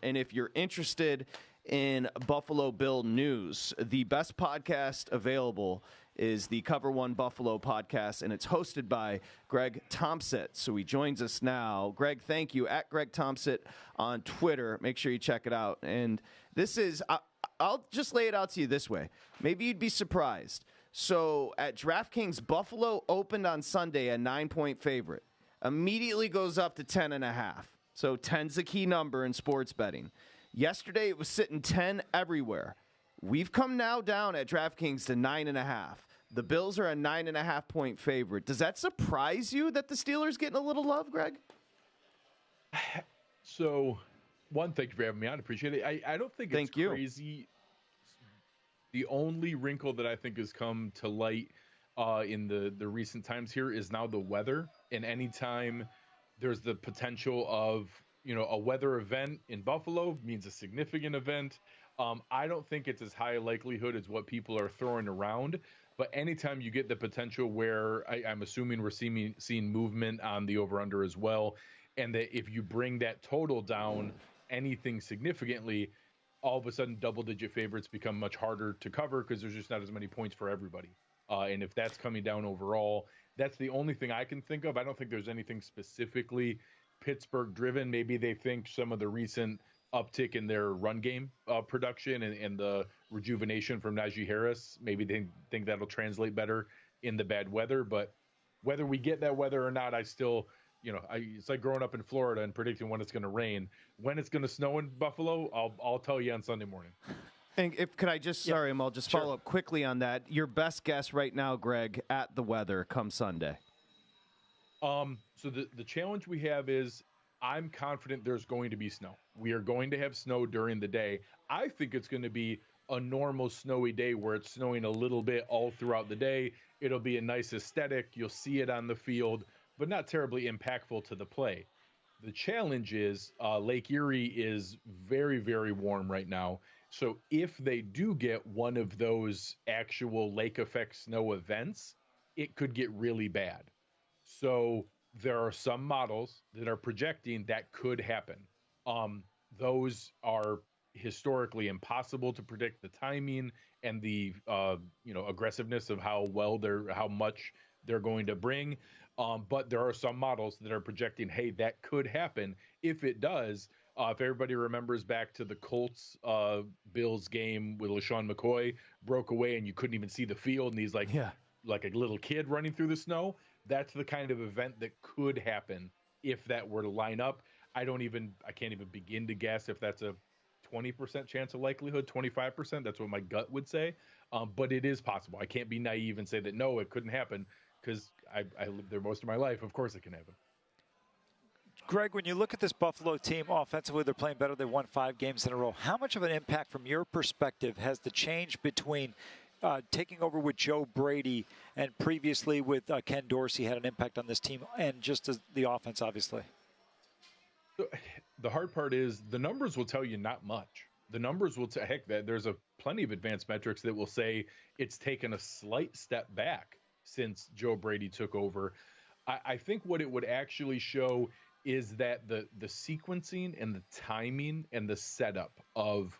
And if you're interested in Buffalo Bill news, the best podcast available is the Cover One Buffalo podcast, and it's hosted by Greg Tompsett. So he joins us now. Greg, thank you. At Greg Tompsett on Twitter. Make sure you check it out. And this is, I'll just lay it out to you this way. Maybe you'd be surprised. So at DraftKings, Buffalo opened on Sunday a 9-point favorite. Immediately goes up to 10.5. So 10's a key number in sports betting. Yesterday, it was sitting 10 everywhere. We've come now down at DraftKings to 9.5. The Bills are a 9.5-point favorite. Does that surprise you that the Steelers getting a little love, Greg? So, one, thank you for having me on. Appreciate it. I don't think it's crazy. The only wrinkle that I think has come to light in the recent times here is now the weather. And anytime there's the potential of, a weather event in Buffalo means a significant event. I don't think it's as high a likelihood as what people are throwing around. But anytime you get the potential where I'm assuming we're seeing movement on the over-under as well, and that if you bring that total down anything significantly, all of a sudden double-digit favorites become much harder to cover because there's just not as many points for everybody. And if that's coming down overall, that's the only thing I can think of. I don't think there's anything specifically Pittsburgh-driven. Maybe they think some of the recent uptick in their run game production and the rejuvenation from Najee Harris, maybe they think that'll translate better in the bad weather. But whether we get that weather or not, I still, it's like growing up in Florida and predicting when it's going to rain. When it's going to snow in Buffalo, I'll tell you on Sunday morning. And could I just, I'll just follow up quickly on that. Your best guess right now, Greg, at the weather come Sunday. So the challenge we have is I'm confident there's going to be snow. We are going to have snow during the day. I think it's going to be a normal snowy day where it's snowing a little bit all throughout the day. It'll be a nice aesthetic. You'll see it on the field, but not terribly impactful to the play. The challenge is Lake Erie is very, very warm right now. So if they do get one of those actual lake effect snow events, it could get really bad. So there are some models that are projecting that could happen. Those are historically impossible to predict the timing and the aggressiveness of how much they're going to bring. But there are some models that are projecting, hey, that could happen. If it does, if everybody remembers back to the Colts Bills game with LaShawn McCoy broke away and you couldn't even see the field and he's like a little kid running through the snow. That's the kind of event that could happen if that were to line up. I can't even begin to guess if that's a 20% chance of likelihood, 25%. That's what my gut would say. But it is possible. I can't be naive and say that, no, it couldn't happen because I lived there most of my life. Of course it can happen. Greg, when you look at this Buffalo team, offensively they're playing better. They won 5 games in a row. How much of an impact from your perspective has the change between taking over with Joe Brady and previously with Ken Dorsey had an impact on this team and just as the offense, obviously? The hard part is the numbers will tell you not much. The numbers will there's plenty of advanced metrics that will say it's taken a slight step back since Joe Brady took over. I think what it would actually show is that the sequencing and the timing and the setup of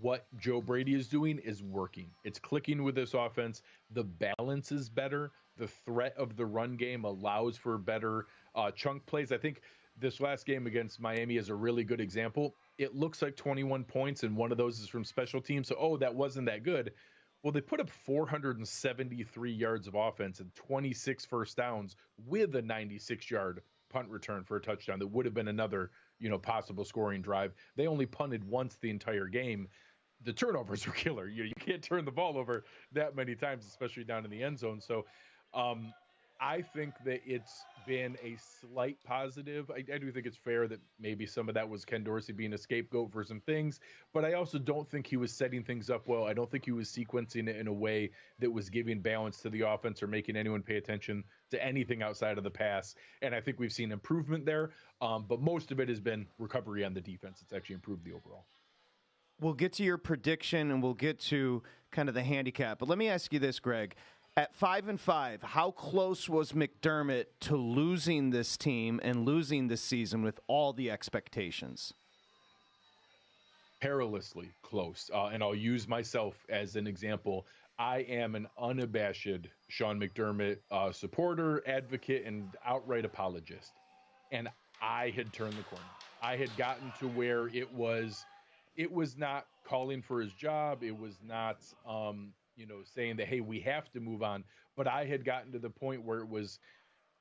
what Joe Brady is doing is working. It's clicking with this offense. The balance is better. The threat of the run game allows for better chunk plays. I think this last game against Miami is a really good example. It looks like 21 points, and one of those is from special teams. So, that wasn't that good. Well, they put up 473 yards of offense and 26 first downs with a 96-yard punt return for a touchdown. That would have been another, possible scoring drive. They only punted once the entire game. The turnovers were killer. You can't turn the ball over that many times, especially down in the end zone. So I think that it's been a slight positive. I do think it's fair that maybe some of that was Ken Dorsey being a scapegoat for some things, but I also don't think he was setting things up well. I don't think he was sequencing it in a way that was giving balance to the offense or making anyone pay attention to anything outside of the pass. And I think we've seen improvement there, but most of it has been recovery on the defense. It's actually improved the overall. We'll get to your prediction and we'll get to kind of the handicap, but let me ask you this, Greg. At 5-5, how close was McDermott to losing this team and losing this season with all the expectations? perilously close. And I'll use myself as an example. I am an unabashed Sean McDermott supporter, advocate, and outright apologist. And I had turned the corner. I had gotten to where it was not calling for his job. It was not, saying that, hey, we have to move on. But I had gotten to the point where it was,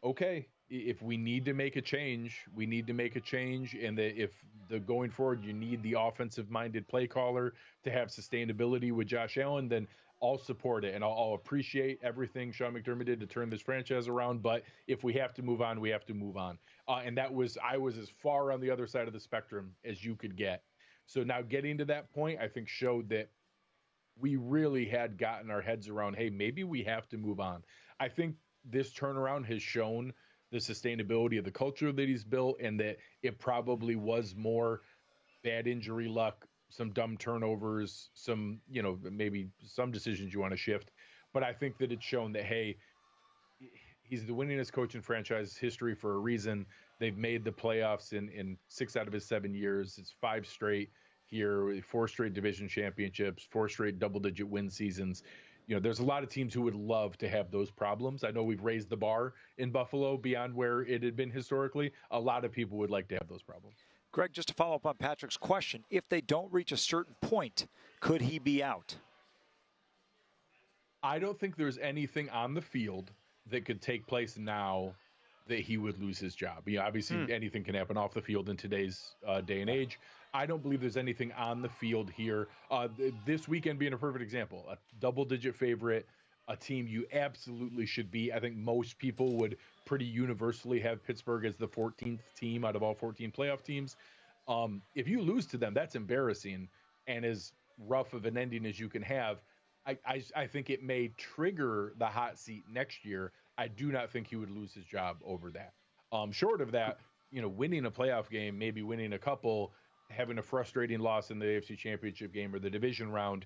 okay, if we need to make a change, we need to make a change. And that if going forward, you need the offensive-minded play caller to have sustainability with Josh Allen, then I'll support it. And I'll appreciate everything Sean McDermott did to turn this franchise around. But if we have to move on, we have to move on. And I was as far on the other side of the spectrum as you could get. So now getting to that point, I think showed that we really had gotten our heads around, hey, maybe we have to move on. I think this turnaround has shown the sustainability of the culture that he's built, and that it probably was more bad injury luck, some dumb turnovers, some, maybe some decisions you want to shift. But I think that it's shown that, hey, he's the winningest coach in franchise history for a reason. They've made the playoffs in 6 out of his 7 years. It's 5 straight here, 4 straight division championships, 4 straight double-digit win seasons. There's a lot of teams who would love to have those problems. I know we've raised the bar in Buffalo beyond where it had been historically. A lot of people would like to have those problems. Greg, just to follow up on Patrick's question, if they don't reach a certain point, could he be out? I don't think there's anything on the field that could take place now that he would lose his job. Obviously, anything can happen off the field in today's day and age. I don't believe there's anything on the field here. This weekend being a perfect example, a double-digit favorite, a team you absolutely should beat. I think most people would pretty universally have Pittsburgh as the 14th team out of all 14 playoff teams. If you lose to them, that's embarrassing, and as rough of an ending as you can have. I think it may trigger the hot seat next year. I do not think he would lose his job over that. Short of that, winning a playoff game, maybe winning a couple, having a frustrating loss in the AFC Championship game or the division round,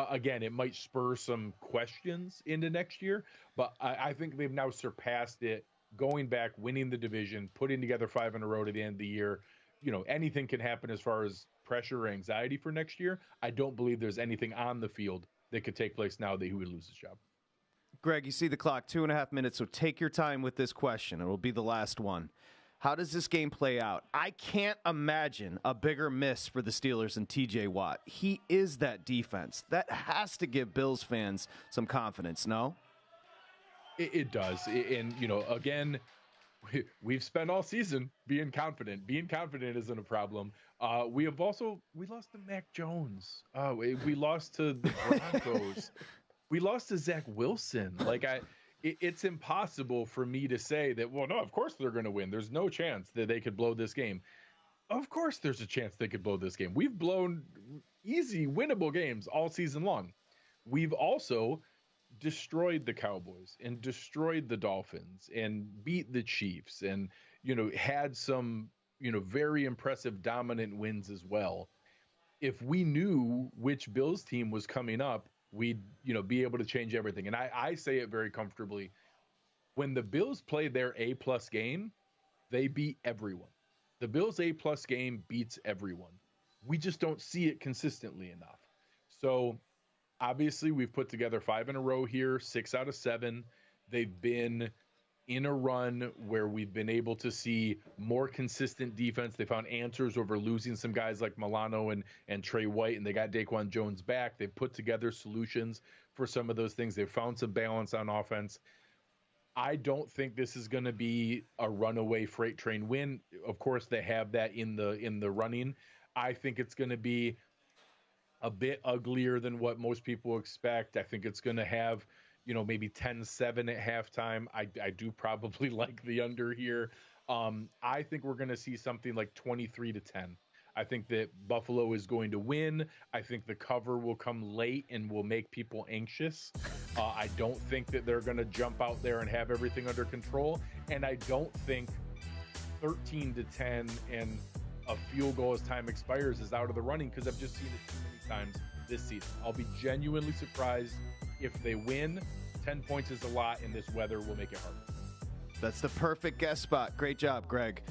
again, it might spur some questions into next year. But I think they've now surpassed it, going back, winning the division, putting together 5 in a row to the end of the year. Anything can happen as far as pressure or anxiety for next year. I don't believe there's anything on the field that could take place now that he would lose his job. Greg, you see the clock, 2.5 minutes, so take your time with this question. It will be the last one. How does this game play out? I can't imagine a bigger miss for the Steelers than TJ Watt. He is that defense. That has to give Bills fans some confidence, no? It does. And, again, we've spent all season being confident. Being confident isn't a problem. We lost to Mac Jones. We lost to the Broncos. We lost to Zach Wilson. It's impossible for me to say that, well, no, of course they're going to win. There's no chance that they could blow this game. Of course there's a chance they could blow this game. We've blown easy, winnable games all season long. We've also destroyed the Cowboys and destroyed the Dolphins and beat the Chiefs and, had some, very impressive dominant wins as well. If we knew which Bills team was coming up, we'd, be able to change everything. And I say it very comfortably. When the Bills play their A-plus game, they beat everyone. The Bills A-plus game beats everyone. We just don't see it consistently enough. So obviously we've put together 5 in a row here, 6 out of 7. They've been in a run where we've been able to see more consistent defense. They found answers over losing some guys like Milano and Trey White, and they got Daquan Jones back. They've put together solutions for some of those things. They've found some balance on offense. I don't think this is going to be a runaway freight train win. Of course, they have that in the running. I think it's going to be a bit uglier than what most people expect. I think it's going to have maybe 10-7 at halftime. I do probably like the under here. I think we're going to see something like 23-10. I think that Buffalo is going to win. I think the cover will come late and will make people anxious. I don't think that they're going to jump out there and have everything under control. And I don't think 13-10 and a field goal as time expires is out of the running, because I've just seen it too many times this season. I'll be genuinely surprised if they win. 10 points is a lot, and this weather will make it hard. That's the perfect guest spot. Great job, Greg.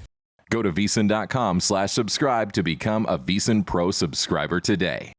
Go to VSiN.com/subscribe to become a VSiN Pro subscriber today.